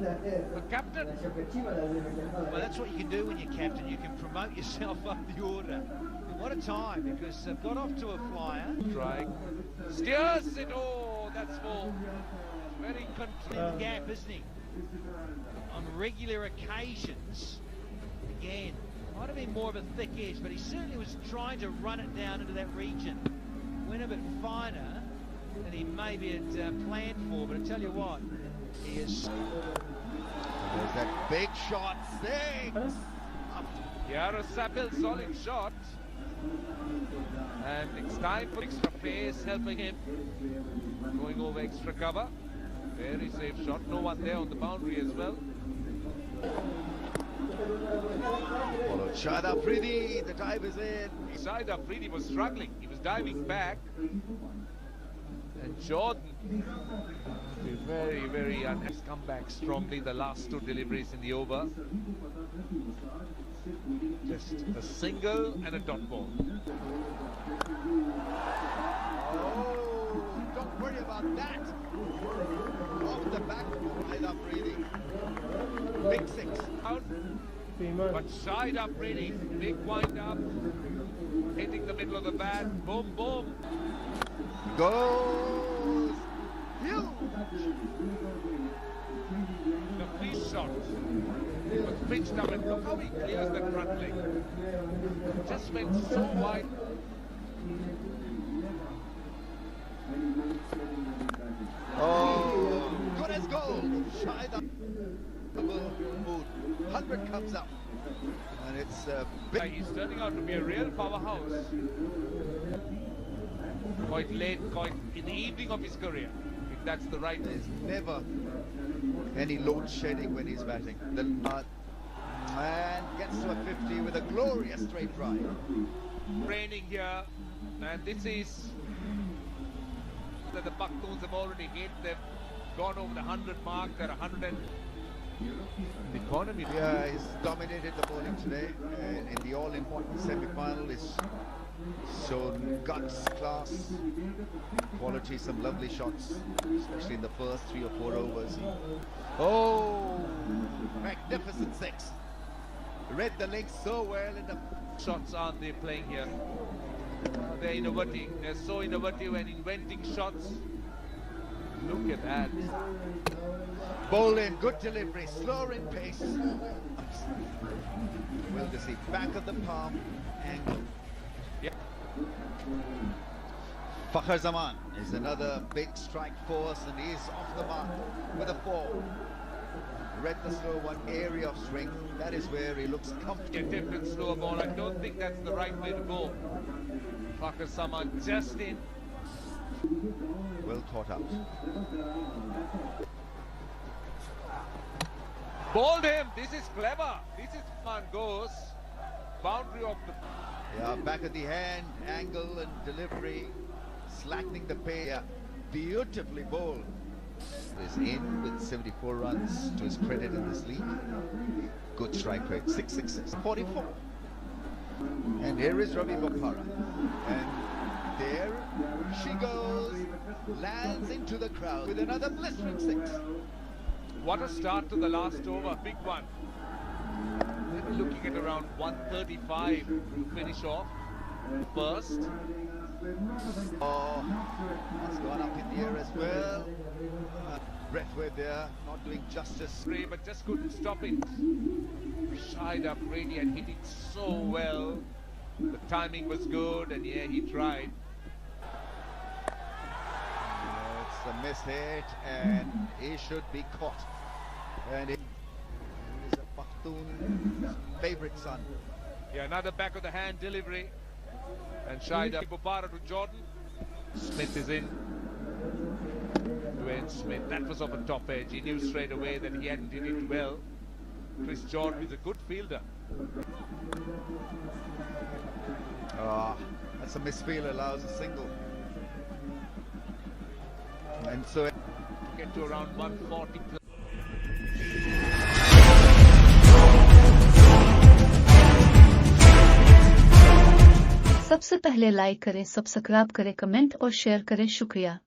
But captain, Well, that's what you can do when you're captain. You can promote yourself up the order. And what a time, because they've got off to a flyer. trying, steers it. Oh, that's full. Very In controlled. the gap, isn't he? On regular occasions, again, might have been more of a thick edge, but he certainly was trying to run it down into that region. Went a bit finer than he maybe had planned for, but I tell you what, he is. There's that big shot. Six. Here a Sapil solid shot. And it's time for extra pace helping him. Going over extra cover. Very safe shot. No one there on the boundary as well. Followed Shahid Afridi. The dive is in. Shahid Afridi was struggling. He was diving back. And Jordan very has come back strongly the last two deliveries in the over. Just a single and a dot ball. Oh, don't worry about that. Off the back, Shahid Afridi. Big six. Out. But Shahid Afridi, big wind up, hitting the middle of the bat. Boom, boom. Goes. Huge. The free shot was pitched up, and look how he clears that front leg. Just went so wide. Oh, good as gold. Shahid mood. 100 comes up. And it's big. He's turning out to be a real powerhouse. Quite late, quite in the evening of his career, if that's the right. There's never any load shedding when he's batting. The man gets to a 50 with a glorious straight drive. Raining here, and this is that the Pakhtuns have already hit. They've gone over the 100 mark. They're 100 and the economy. Yeah, he's dominated the bowling today in the all-important semi-final. He's shown guts, class, quality, some lovely shots, especially in the first 3 or 4 overs. Oh, magnificent six. Read the link so well in the shots aren't they playing here? They're innovating. They're so innovative and inventing shots. Look at that. bowling, good delivery, slower in pace. Well to see back of the palm angle. Yep. Fakhar Zaman is another big strike force, and he's off the mark with a 4. Read the slow one, area of strength. That is where he looks comfortable. Attempted slow ball. I don't think that's the right way to go. Fakhar Zaman just in. Well thought out. Bowled him. This is clever. This is man goes. Boundary of the. Yeah, back of the hand, angle and delivery, slackening the pace. Yeah, beautifully bowled. Is in with 74 runs to his credit in this league. Good strike rate, 666, 44. And here is Ravi Bokhara. And there she goes, lands into the crowd with another blistering 6. What a start to the last over, big one. Maybe looking at around 135 to finish off. First. Oh, has gone up in the air as well. Breathway there, not doing justice. But just couldn't stop it. Shahid Afridi had hit it so well. The timing was good, and yeah, he tried. It's a miss hit, and he should be caught. And he is a Pakhtun's favourite son. Yeah, another back of the hand delivery. And Shahid Afridi to Jordan. Smith is in. Dwayne Smith, that was off a top edge. He knew straight away that he hadn't hit it well. Chris Jordan is a good fielder. That's a misfield, allows a single. And so Get to around 140. सबसे पहले like करें, subscribe करें, comment और share करें। शुक्रिया।